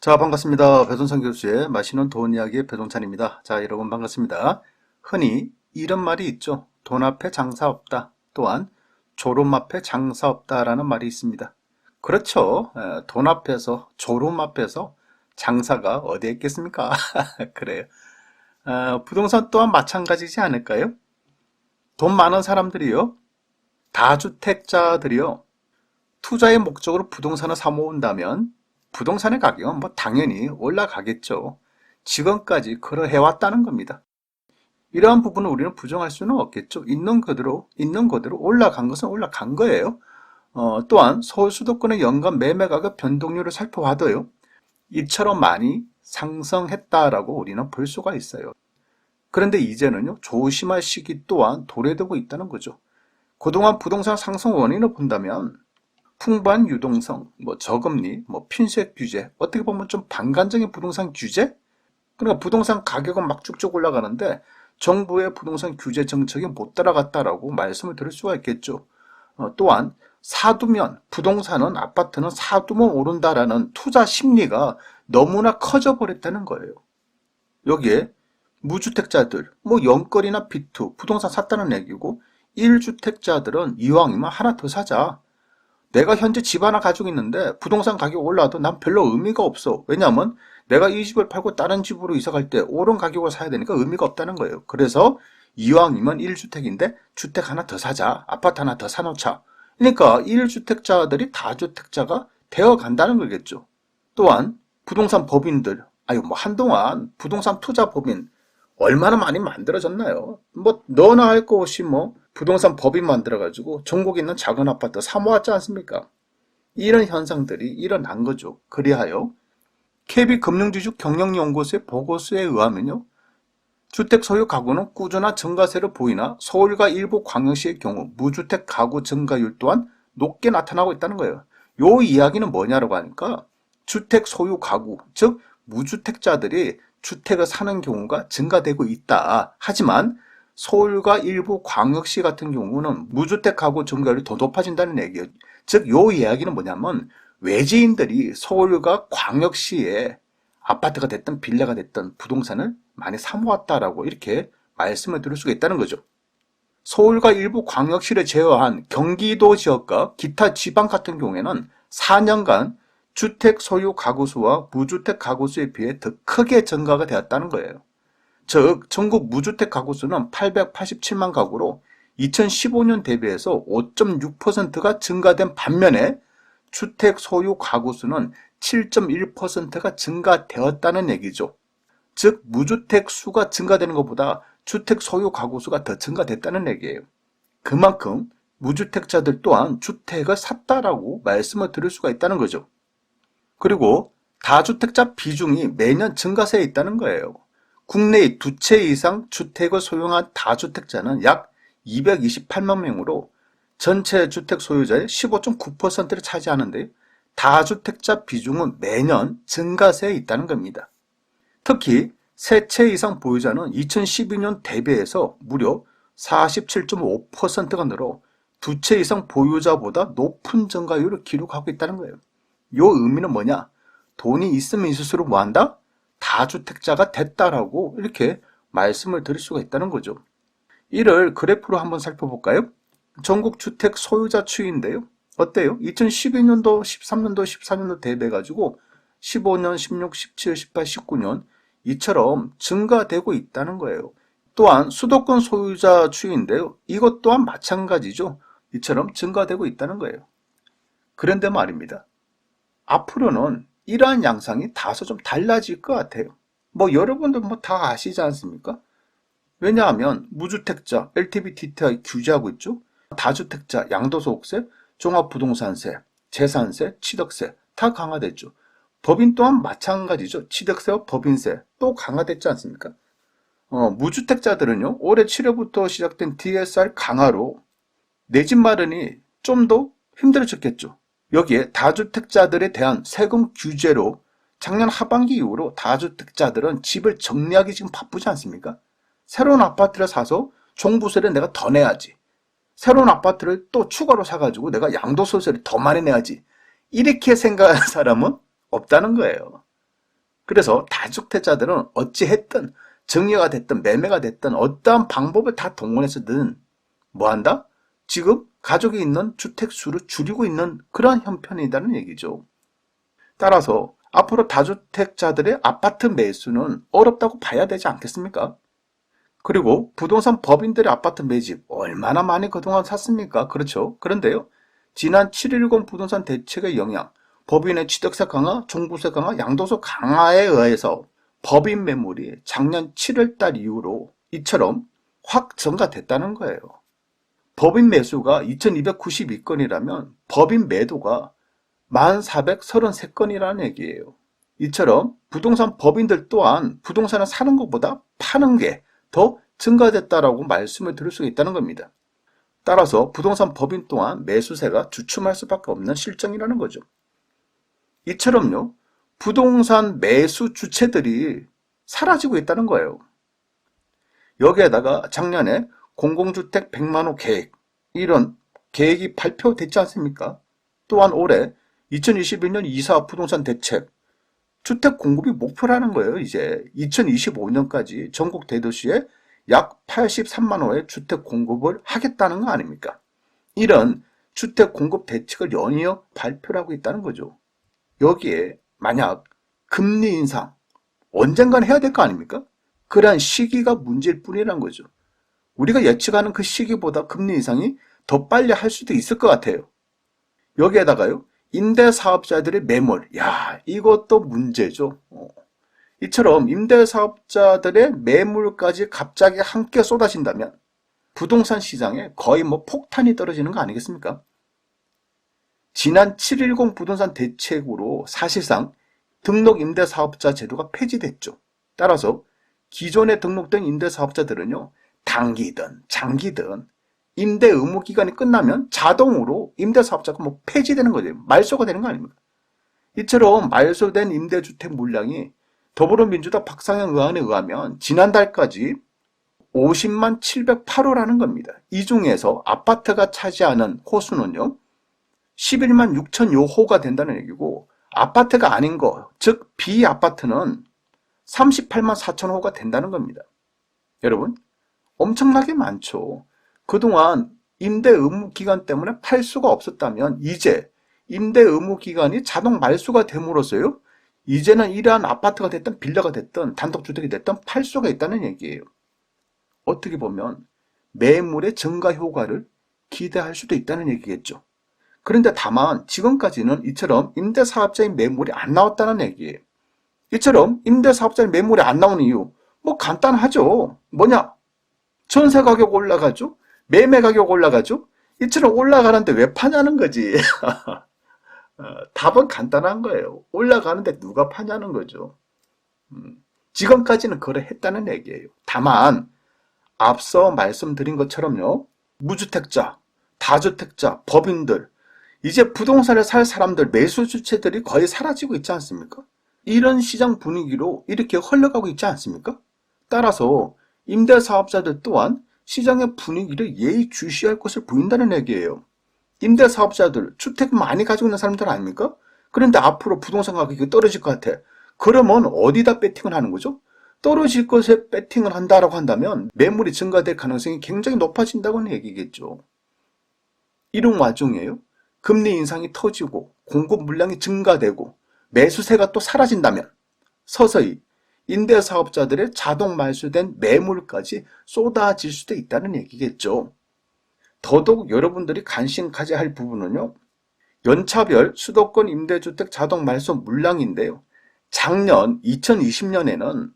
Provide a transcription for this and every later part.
자, 반갑습니다. 배동찬 교수의 맛있는 돈 이야기의 배동찬입니다. 자, 여러분 반갑습니다. 흔히 이런 말이 있죠. 돈 앞에 장사 없다. 또한 졸음 앞에 장사 없다라는 말이 있습니다. 그렇죠. 돈 앞에서, 졸음 앞에서 장사가 어디에 있겠습니까? 그래요. 부동산 또한 마찬가지지 않을까요? 돈 많은 사람들이요. 다주택자들이요. 투자의 목적으로 부동산을 사모은다면 부동산의 가격은 당연히 올라가겠죠. 지금까지 그러해왔다는 겁니다. 이러한 부분을 우리는 부정할 수는 없겠죠. 있는 그대로 올라간 것은 올라간 거예요. 또한 서울 수도권의 연간 매매 가격 변동률을 살펴봐도요. 이처럼 많이 상승했다라고 우리는 볼 수가 있어요. 그런데 이제는요. 조심할 시기 또한 도래되고 있다는 거죠. 그동안 부동산 상승 원인을 본다면 풍부한 유동성, 저금리, 핀셋 규제, 어떻게 보면 좀 반간적인 부동산 규제? 그러니까 부동산 가격은 막 쭉쭉 올라가는데 정부의 부동산 규제 정책이 못 따라갔다라고 말씀을 드릴 수가 있겠죠. 또한 부동산은 아파트는 사두면 오른다라는 투자 심리가 너무나 커져 버렸다는 거예요. 여기에 무주택자들, 연거리나 비투, 부동산 샀다는 얘기고 1주택자들은 이왕이면 하나 더 사자. 내가 현재 집 하나 가지고 있는데 부동산 가격 올라도 난 별로 의미가 없어. 왜냐하면 내가 이 집을 팔고 다른 집으로 이사 갈 때 오른 가격을 사야 되니까 의미가 없다는 거예요. 그래서 이왕이면 1주택인데 주택 하나 더 사자. 아파트 하나 더 사놓자. 그러니까 1주택자들이 다주택자가 되어 간다는 거겠죠. 또한 부동산 법인들, 한동안 부동산 투자 법인 얼마나 많이 만들어졌나요? 너나 할 것 없이 부동산 법인 만들어가지고 전국에 있는 작은 아파트 사모았지 않습니까? 이런 현상들이 일어난 거죠. 그리하여 KB금융지주 경영연구소의 보고서에 의하면요. 주택 소유 가구는 꾸준한 증가세를 보이나 서울과 일부 광역시의 경우 무주택 가구 증가율 또한 높게 나타나고 있다는 거예요. 요 이야기는 뭐냐라고 하니까 주택 소유 가구, 즉 무주택자들이 주택을 사는 경우가 증가되고 있다. 하지만 서울과 일부 광역시 같은 경우는 무주택 가구 증가율이 더 높아진다는 얘기예요. 즉, 요 이야기는 뭐냐면 외지인들이 서울과 광역시에 아파트가 됐든 빌라가 됐든 부동산을 많이 사모았다라고 이렇게 말씀을 드릴 수가 있다는 거죠. 서울과 일부 광역시를 제외한 경기도 지역과 기타 지방 같은 경우에는 4년간 주택 소유 가구 수와 무주택 가구 수에 비해 더 크게 증가가 되었다는 거예요. 즉, 전국 무주택 가구 수는 887만 가구로 2015년 대비해서 5.6%가 증가된 반면에 주택 소유 가구 수는 7.1%가 증가되었다는 얘기죠. 즉, 무주택 수가 증가되는 것보다 주택 소유 가구 수가 더 증가됐다는 얘기예요. 그만큼 무주택자들 또한 주택을 샀다라고 말씀을 드릴 수가 있다는 거죠. 그리고 다주택자 비중이 매년 증가세에 있다는 거예요. 국내의 2채 이상 주택을 소유한 다주택자는 약 228만 명으로 전체 주택 소유자의 15.9%를 차지하는데 다주택자 비중은 매년 증가세에 있다는 겁니다. 특히 3채 이상 보유자는 2012년 대비해서 무려 47.5%가 늘어 2채 이상 보유자보다 높은 증가율을 기록하고 있다는 거예요. 요 의미는 뭐냐? 돈이 있으면 있을수록 뭐한다? 다주택자가 됐다라고 이렇게 말씀을 드릴 수가 있다는 거죠. 이를 그래프로 한번 살펴볼까요? 전국 주택 소유자 추이인데요. 어때요? 2012년도, 13년도, 14년도 대비해가지고 15년, 16, 17, 18, 19년 이처럼 증가되고 있다는 거예요. 또한 수도권 소유자 추이인데요. 이것 또한 마찬가지죠. 이처럼 증가되고 있다는 거예요. 그런데 말입니다. 앞으로는 이러한 양상이 다소 좀 달라질 것 같아요. 여러분들 다 아시지 않습니까? 왜냐하면 무주택자 LTV DTI 규제하고 있죠. 다주택자 양도소득세, 종합부동산세, 재산세, 취득세 다 강화됐죠. 법인 또한 마찬가지죠. 취득세와 법인세 또 강화됐지 않습니까? 무주택자들은요. 올해 7월부터 시작된 DSR 강화로 내 집 마련이 좀 더 힘들어졌겠죠. 여기에 다주택자들에 대한 세금 규제로 작년 하반기 이후로 다주택자들은 집을 정리하기 지금 바쁘지 않습니까? 새로운 아파트를 사서 종부세를 내가 더 내야지. 새로운 아파트를 또 추가로 사가지고 내가 양도소득세를 더 많이 내야지. 이렇게 생각하는 사람은 없다는 거예요. 그래서 다주택자들은 어찌했든 정리가 됐든 매매가 됐든 어떠한 방법을 다 동원해서든 뭐한다? 지금 가족이 있는 주택 수를 줄이고 있는 그러한 형편이라는 얘기죠. 따라서 앞으로 다주택자들의 아파트 매수는 어렵다고 봐야 되지 않겠습니까? 그리고 부동산 법인들의 아파트 매집 얼마나 많이 그동안 샀습니까? 그렇죠. 그런데요, 지난 7.10 부동산 대책의 영향, 법인의 취득세 강화, 종부세 강화, 양도세 강화에 의해서 법인 매물이 작년 7월달 이후로 이처럼 확 증가됐다는 거예요. 법인 매수가 2292건이라면 법인 매도가 1433건이라는 얘기예요. 이처럼 부동산 법인들 또한 부동산을 사는 것보다 파는 게 더 증가됐다라고 말씀을 드릴 수 있다는 겁니다. 따라서 부동산 법인 또한 매수세가 주춤할 수밖에 없는 실정이라는 거죠. 이처럼요, 부동산 매수 주체들이 사라지고 있다는 거예요. 여기에다가 작년에 공공주택 100만호 계획, 이런 계획이 발표됐지 않습니까? 또한 올해 2021년 2사 부동산 대책, 주택 공급이 목표라는 거예요. 이제 2025년까지 전국 대도시에 약 83만 호의 주택 공급을 하겠다는 거 아닙니까? 이런 주택 공급 대책을 연이어 발표를 하고 있다는 거죠. 여기에 만약 금리 인상 언젠간 해야 될 거 아닙니까? 그러한 시기가 문제일 뿐이란 거죠. 우리가 예측하는 그 시기보다 금리 인상이 더 빨리 할 수도 있을 것 같아요. 여기에다가요, 임대사업자들의 매물, 이것도 문제죠. 이처럼 임대사업자들의 매물까지 갑자기 함께 쏟아진다면 부동산 시장에 거의 폭탄이 떨어지는 거 아니겠습니까? 지난 7.10 부동산 대책으로 사실상 등록 임대사업자 제도가 폐지됐죠. 따라서 기존에 등록된 임대사업자들은요, 단기든 장기든 임대 의무 기간이 끝나면 자동으로 임대사업자가 폐지되는 거죠. 말소가 되는 거 아닙니까? 이처럼 말소된 임대주택 물량이 더불어민주당 박상현 의원에 의하면 지난달까지 50만 708호라는 겁니다. 이 중에서 아파트가 차지하는 호수는요, 11만 6천여 호가 된다는 얘기고, 아파트가 아닌 거, 즉 비아파트는 38만 4천 호가 된다는 겁니다. 여러분, 엄청나게 많죠. 그동안 임대 의무 기간 때문에 팔 수가 없었다면 이제 임대 의무 기간이 자동 말소가 됨으로써요, 이제는 이러한 아파트가 됐든 빌라가 됐든 단독주택이 됐든 팔 수가 있다는 얘기예요. 어떻게 보면 매물의 증가 효과를 기대할 수도 있다는 얘기겠죠. 그런데 다만 지금까지는 이처럼 임대사업자의 매물이 안 나왔다는 얘기예요. 이처럼 임대사업자의 매물이 안 나오는 이유, 간단하죠. 뭐냐? 전세 가격 올라가죠? 매매 가격 올라가죠? 이처럼 올라가는데 왜 파냐는 거지. 답은 간단한 거예요. 올라가는데 누가 파냐는 거죠. 지금까지는 그래 했다는 얘기예요. 다만 앞서 말씀드린 것처럼요, 무주택자, 다주택자, 법인들, 이제 부동산을 살 사람들, 매수 주체들이 거의 사라지고 있지 않습니까? 이런 시장 분위기로 이렇게 흘러가고 있지 않습니까? 따라서 임대사업자들 또한 시장의 분위기를 예의주시할 것을 보인다는 얘기예요. 임대사업자들, 주택 많이 가지고 있는 사람들 아닙니까? 그런데 앞으로 부동산 가격이 떨어질 것 같아. 그러면 어디다 배팅을 하는 거죠? 떨어질 것에 배팅을 한다라고 한다면 매물이 증가될 가능성이 굉장히 높아진다고는 얘기겠죠. 이런 와중에요, 금리 인상이 터지고 공급 물량이 증가되고 매수세가 또 사라진다면 서서히 임대사업자들의 자동 말소된 매물까지 쏟아질 수도 있다는 얘기겠죠. 더더욱 여러분들이 관심 가져야 할 부분은요, 연차별 수도권 임대주택 자동 말소 물량인데요. 작년 2020년에는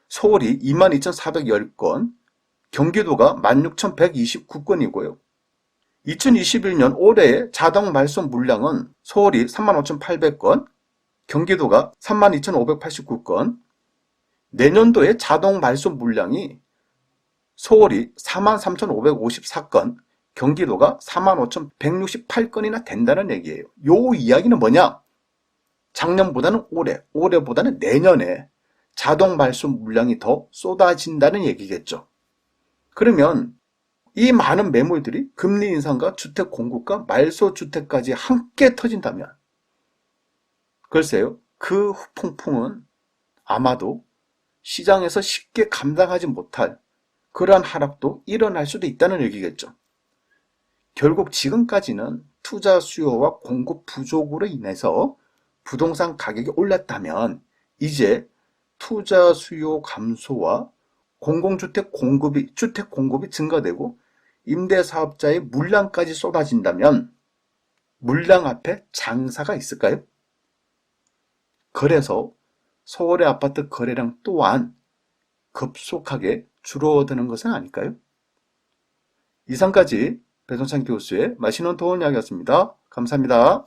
서울이 22,410건, 경기도가 16,129건이고요. 2021년 올해의 자동 말소 물량은 서울이 35,800건, 경기도가 32,589건, 내년도의 자동 말소 물량이 서울이 43,554건, 경기도가 45,168건이나 된다는 얘기예요. 요 이야기는 뭐냐? 작년보다는 올해보다는 내년에 자동 말소 물량이 더 쏟아진다는 얘기겠죠. 그러면 이 많은 매물들이 금리 인상과 주택 공급과 말소 주택까지 함께 터진다면 글쎄요, 그 후폭풍은 아마도 시장에서 쉽게 감당하지 못할 그러한 하락도 일어날 수도 있다는 얘기겠죠. 결국 지금까지는 투자 수요와 공급 부족으로 인해서 부동산 가격이 올랐다면 이제 투자 수요 감소와 주택 공급이 증가되고 임대사업자의 물량까지 쏟아진다면 물량 앞에 장사가 있을까요? 그래서 서울의 아파트 거래량 또한 급속하게 줄어드는 것은 아닐까요? 이상까지 배종찬 교수의 맛있는 도움 이야기였습니다. 감사합니다.